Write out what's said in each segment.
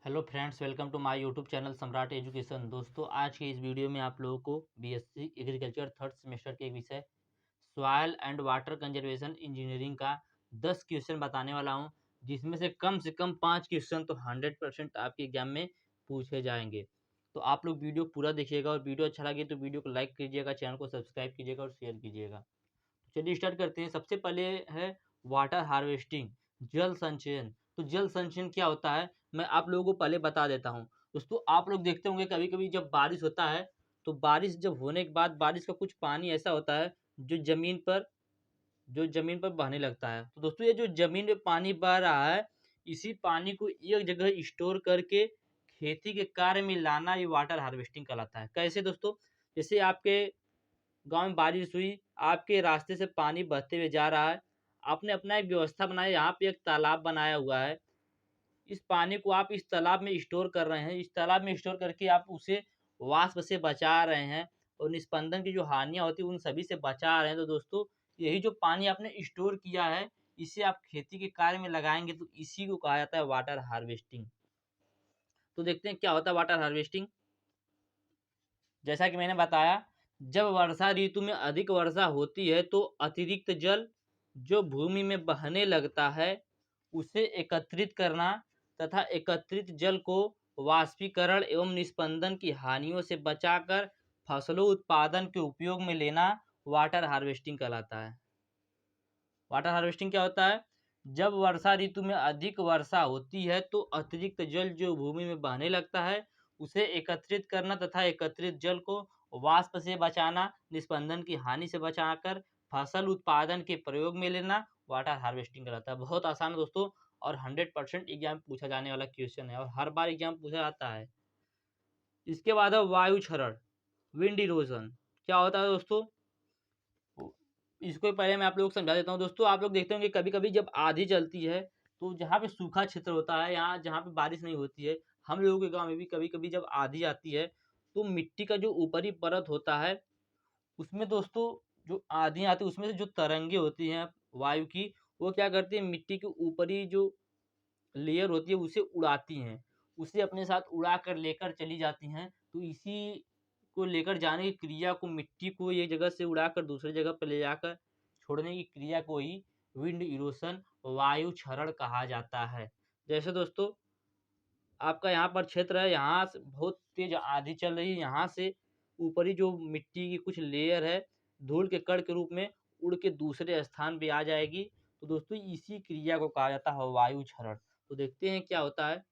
Hello friends, welcome to my YouTube channel Samrat Education. दोस्तों, आज के इस वीडियो में आप लोगों को बीएससी एग्रीकल्चर थर्ड सेमेस्टर के एक विषय soil and water conservation engineering का 10 क्वेश्चन बताने वाला हूं, जिसमें से कम 5 क्वेश्चन तो 100% आपके एग्जाम में पूछे जाएंगे। तो आप लोग वीडियो पूरा देखिएगा और वीडियो अच्छा लगे तो वीडियो को लाइक कीजिएगा, चैनल को सब्सक्राइब कीजिएगा और शेयर कीजिएगा। चलिए स्टार्ट करते हैं। सबसे पहले है वाटर हार्वेस्टिंग, जल संचयन। तो जल संचयन क्या होता है, मैं आप लोगों को पहले बता देता हूँ। दोस्तों, आप लोग देखते होंगे कभी कभी जब बारिश होता है तो बारिश जब होने के बाद बारिश का कुछ पानी ऐसा होता है जो जमीन पर बहने लगता है। तो दोस्तों, ये जो जमीन में पानी बह रहा है, इसी पानी को एक जगह स्टोर करके खेती के कार्य में लाना, ये वाटर हार्वेस्टिंग कहलाता है। कैसे दोस्तों? जैसे आपके गांव में बारिश हुई, आपके रास्ते से पानी बहते हुए जा रहा है, आपने अपना एक व्यवस्था बनाया, यहाँ पे एक तालाब बनाया हुआ है। इस पानी को आप इस तालाब में स्टोर कर रहे हैं। इस तालाब में स्टोर करके आप उसे वाष्प से बचा रहे हैं और निस्पंदन की जो हानियां होती है उन सभी से बचा रहे हैं। तो दोस्तों, यही जो पानी आपने स्टोर किया है, इसे आप खेती के कार्य में लगाएंगे तो इसी को कहा जाता है वाटर हार्वेस्टिंग। तो देखते हैं क्या होता है वाटर हार्वेस्टिंग। जैसा कि मैंने बताया, जब वर्षा ऋतु में अधिक वर्षा होती है तो अतिरिक्त जल जो भूमि में बहने लगता है उसे एकत्रित करना तथा एकत्रित जल को वाष्पीकरण एवं निस्पंदन की हानियों से बचाकर फसलों उत्पादन के उपयोग में लेना वाटर हार्वेस्टिंग कहलाता है। वाटर हार्वेस्टिंग क्या होता है? जब वर्षा ऋतु में अधिक वर्षा होती है तो अतिरिक्त जल जो भूमि में बहने लगता है उसे एकत्रित करना तथा एकत्रित जल को वाष्प से बचाना, निस्पंदन की हानि से बचाकर फसल उत्पादन के प्रयोग में लेना वाटर हार्वेस्टिंग कहलाता है। बहुत आसान है दोस्तों, और 100% एग्जाम पूछा जाने वाला क्वेश्चन है और हर बार एग्जाम पूछा जाता है। इसके बाद है वायु क्षरण, विंड इरोजन। क्या होता है दोस्तों? इसको पहले मैं आप लोगों को समझा देता हूँ। दोस्तों, आप लोग देखते होंगे कभी कभी जब आंधी चलती है तो जहाँ पे सूखा क्षेत्र होता है, यहाँ जहाँ पे बारिश नहीं होती है, हम लोगों के गांव में भी कभी कभी जब आंधी आती है तो मिट्टी का जो ऊपरी परत होता है उसमें दोस्तों, जो आंधी आती है उसमें से जो तरंगे होती हैं वायु की, वो क्या करती है, मिट्टी के ऊपरी जो लेयर होती है उसे उड़ाती हैं, उसे अपने साथ उड़ा कर लेकर चली जाती हैं। तो इसी को लेकर जाने की क्रिया को, मिट्टी को एक जगह से उड़ाकर दूसरी जगह पर ले जाकर छोड़ने की क्रिया को ही विंड इरोशन, वायु क्षरण कहा जाता है। जैसे दोस्तों, आपका यहाँ पर क्षेत्र है, यहाँ से बहुत तेज आंधी चल रही है, यहाँ से ऊपरी जो मिट्टी की कुछ लेयर है धूल के कण के रूप में उड़ के दूसरे स्थान पे आ जाएगी। तो दोस्तों, इसी क्रिया को कहा जाता है वायु क्षरण। तो देखते हैं क्या होता है।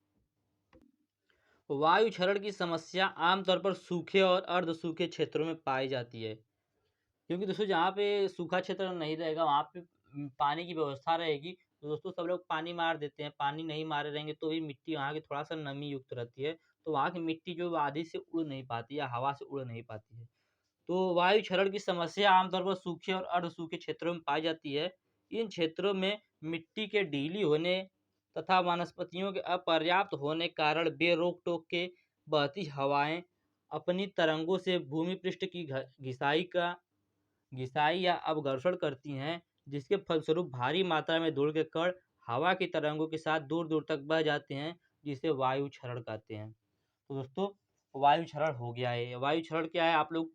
वायु क्षरण की समस्या आमतौर पर सूखे और अर्ध सूखे क्षेत्रों में पाई जाती है, क्योंकि दोस्तों जहाँ पे सूखा क्षेत्र नहीं रहेगा वहाँ पे पानी की व्यवस्था रहेगी। तो दोस्तों, सब लोग पानी मार देते हैं, पानी नहीं मारे रहेंगे तो भी मिट्टी वहाँ की थोड़ा सा नमी युक्त रहती है, तो वहाँ की मिट्टी जो आधी से उड़ नहीं पाती या हवा से उड़ नहीं पाती है। तो वायु क्षरण की समस्या आमतौर पर सूखे और अर्ध सूखे क्षेत्रों में पाई जाती है। इन क्षेत्रों में मिट्टी के ढीली होने तथा वनस्पतियों के अपर्याप्त होने के कारण बेरोक टोक के बहती हवाएं अपनी तरंगों से भूमि पृष्ठ की घिसाई या अपघर्षण करती हैं, जिसके फलस्वरूप भारी मात्रा में धूल के कण हवा की तरंगों के साथ दूर दूर तक बह जाते हैं, जिसे वायु क्षरण कहते हैं। तो दोस्तों, वायु क्षरण हो गया है। वायु क्षरण क्या है, आप लोग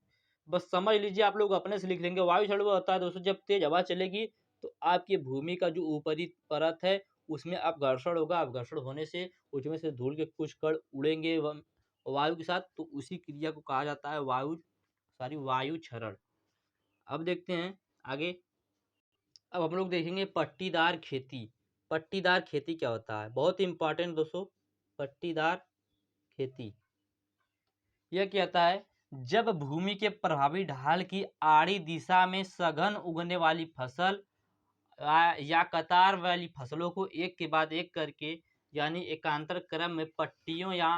बस समझ लीजिए, आप लोग अपने से लिख लेंगे। वायु क्षरण वो होता है दोस्तों, जब तेज हवा चलेगी तो आपकी भूमि का जो ऊपरी परत है उसमें अपघर्षण होगा, अपघर्षण होने से उसमें से धूल के कुछ कण उड़ेंगे वायु के साथ, तो उसी क्रिया को कहा जाता है वायु क्षरण। अब देखते हैं आगे। अब हम लोग देखेंगे पट्टीदार खेती। पट्टीदार खेती क्या होता है, बहुत इंपॉर्टेंट दोस्तों। पट्टीदार खेती यह कहता है, जब भूमि के प्रभावी ढाल की आड़ी दिशा में सघन उगने वाली फसल या कतार वाली फसलों को एक के बाद एक करके, यानी एकांतर क्रम में पट्टियों या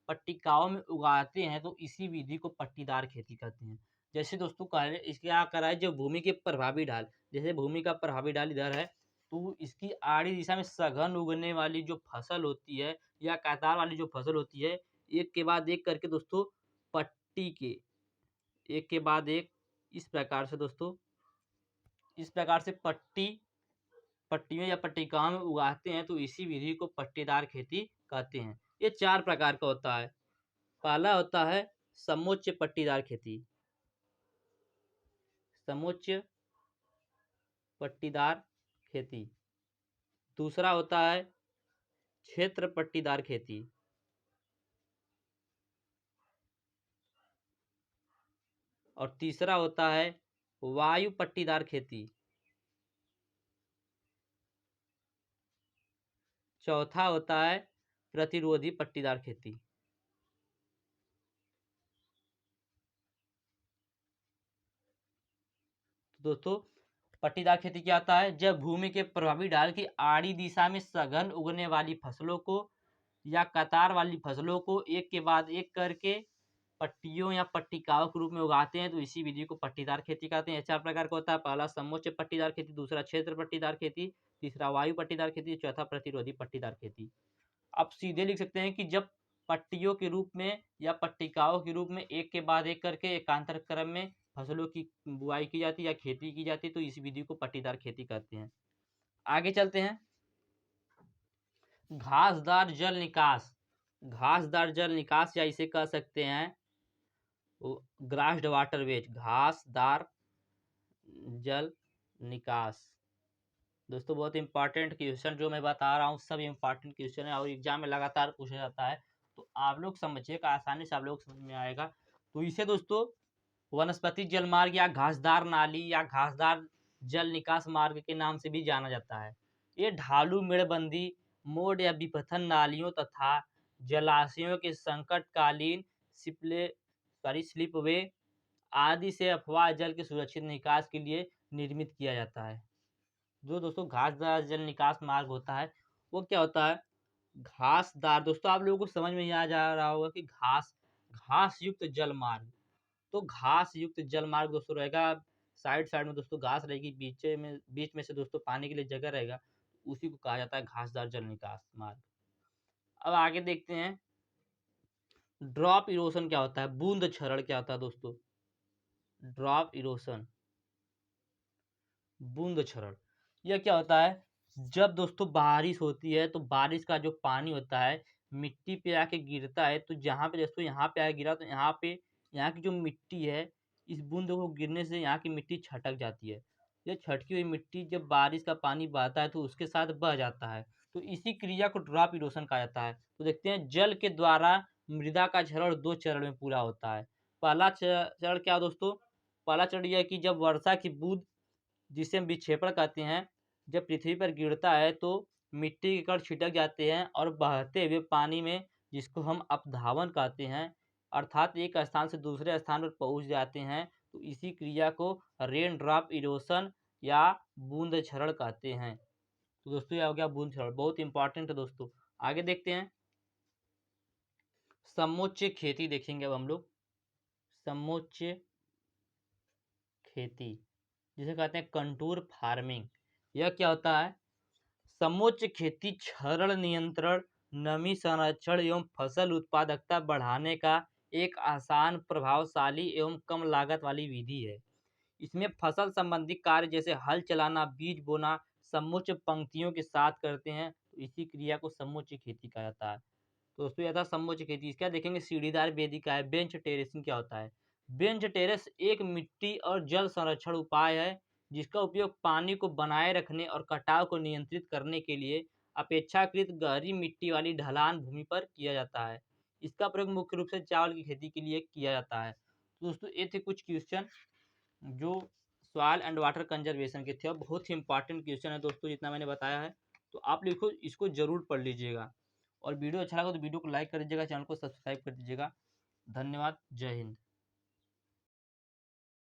पट्टिकाओं में उगाते हैं, तो इसी विधि को पट्टीदार खेती कहते हैं। जैसे दोस्तों, इसके क्या करा है, जो भूमि के प्रभावी ढाल, जैसे भूमि का प्रभावी ढाल इधर है तो इसकी आड़ी दिशा में सघन उगने वाली जो फसल होती है या कतार वाली जो फसल होती है, एक के बाद एक करके दोस्तों पट्टी के, एक के बाद एक, इस प्रकार से दोस्तों, इस प्रकार से पट्टियों या पट्टिकाओं में उगाते हैं, तो इसी विधि को पट्टीदार खेती कहते हैं। ये 4 प्रकार का होता है। पहला होता है समोच्च पट्टीदार खेती, समोच्च पट्टीदार खेती। दूसरा होता है क्षेत्र पट्टीदार खेती। और तीसरा होता है वायु पट्टीदार खेती। चौथा होता है प्रतिरोधी पट्टीदार खेती। दोस्तों पट्टीदार खेती क्या होता है? जब भूमि के प्रभावी ढाल की आड़ी दिशा में सघन उगने वाली फसलों को या कतार वाली फसलों को एक के बाद एक करके पट्टियों या पट्टिकाओं के रूप में उगाते हैं, तो इसी विधि को पट्टीदार खेती कहते हैं। 4 प्रकार का होता है। पहला समोच्च पट्टीदार खेती, दूसरा क्षेत्र पट्टीदार खेती, तीसरा वायु पट्टीदार खेती, चौथा प्रतिरोधी पट्टीदार खेती। आप सीधे लिख सकते हैं कि जब पट्टियों के रूप में या पट्टिकाओं के रूप में एक के बाद एक करके एकांतर क्रम में फसलों की बुआई की जाती है या खेती की जाती है, तो इस विधि को पट्टीदार खेती कहते हैं। आगे चलते हैं। घासदार जल निकास, घासदार जल निकास या इसे कह सकते हैं ग्रास्ड वाटरवेज, घासदार जल निकास। दोस्तों बहुत इंपॉर्टेंट क्वेश्चन जो मैं बता रहा हूँ सब इंपॉर्टेंट क्वेश्चन है और एग्जाम में लगातार पूछा जाता है, तो आप लोग समझिएगा, आसानी से आप लोग समझ में आएगा। तो इसे दोस्तों वनस्पति जल मार्ग या घासदार नाली या घासदार जल निकास मार्ग के नाम से भी जाना जाता है। ये ढालू मेड़बंदी मोड़ या विपथन नालियों तथा जलाशयों के संकटकालीन स्लिपवे आदि से अफवाह जल के सुरक्षित निकास के लिए निर्मित किया जाता है। जो दोस्तों घासदार जल निकास मार्ग होता है वो क्या होता है? घासदार, दोस्तों आप लोगों को समझ में आ जा रहा होगा कि घास युक्त जल मार्ग, तो घास युक्त जल मार्ग दोस्तों रहेगा, साइड साइड में दोस्तों घास रहेगी, बीच में से दोस्तों पानी के लिए जगह रहेगा, उसी को कहा जाता है घासदार जल निकास मार्ग। अब आगे देखते हैं ड्रॉप इरोशन क्या होता है, बूंद क्षरण क्या होता है दोस्तों? ड्रॉप इरोशन, बूंद क्षरण, यह क्या होता है? जब दोस्तों बारिश होती है तो बारिश का जो पानी होता है मिट्टी पे आके गिरता है, तो जहाँ पे दोस्तों यहाँ पे आके गिरा तो यहाँ पे यहाँ की जो मिट्टी है इस बूंद को गिरने से यहाँ की मिट्टी छटक जाती है। ये छटकी हुई मिट्टी जब बारिश का पानी बहता है तो उसके साथ बह जाता है, तो इसी क्रिया को ड्रॉप इरोशन कहा जाता है। तो देखते हैं जल के द्वारा मृदा का क्षरण 2 चरण में पूरा होता है। पहला चरण क्या दोस्तों? पहला चरण यह है कि जब वर्षा की बूंद, जिसे हम विक्षेपण कहते हैं, जब पृथ्वी पर गिरता है तो मिट्टी के कण छिटक जाते हैं और बहते हुए पानी में, जिसको हम अपधावन कहते हैं, अर्थात एक स्थान से दूसरे स्थान पर पहुंच जाते हैं, तो इसी क्रिया को रेन ड्रॉप इरोशन या बूंद क्षरण कहते हैं। तो दोस्तों यह हो गया बूंद क्षरण, बहुत इंपॉर्टेंट है दोस्तों। आगे देखते हैं समोच्च खेती, देखेंगे अब हम लोग समोच्च खेती जिसे कहते हैं कंटूर फार्मिंग। यह क्या होता है? समोच्च खेती क्षरण नियंत्रण, नमी संरक्षण एवं फसल उत्पादकता बढ़ाने का एक आसान, प्रभावशाली एवं कम लागत वाली विधि है। इसमें फसल संबंधी कार्य जैसे हल चलाना, बीज बोना समोच्च पंक्तियों के साथ करते हैं, तो इसी क्रिया को समोच्च खेती कहा जाता है। तो दोस्तों यह था समोच्च खेती। इसका देखेंगे सीढ़ीदार वेदिका है। बेंच टेरेसिंग क्या होता है? बेंच टेरेस एक मिट्टी और जल संरक्षण उपाय है जिसका उपयोग पानी को बनाए रखने और कटाव को नियंत्रित करने के लिए अपेक्षाकृत गहरी मिट्टी वाली ढलान भूमि पर किया जाता है। इसका प्रयोग मुख्य रूप से चावल की खेती के लिए किया जाता है। तो दोस्तों ये थे कुछ क्वेश्चन जो सॉइल एंड वाटर कंजर्वेशन के थे और बहुत ही इंपॉर्टेंट क्वेश्चन है दोस्तों, जितना मैंने बताया है। तो आप लिखो, इसको जरूर पढ़ लीजिएगा और वीडियो अच्छा लगा तो वीडियो को लाइक कर दीजिएगा, चैनल को सब्सक्राइब कर दीजिएगा। धन्यवाद, जय हिंद।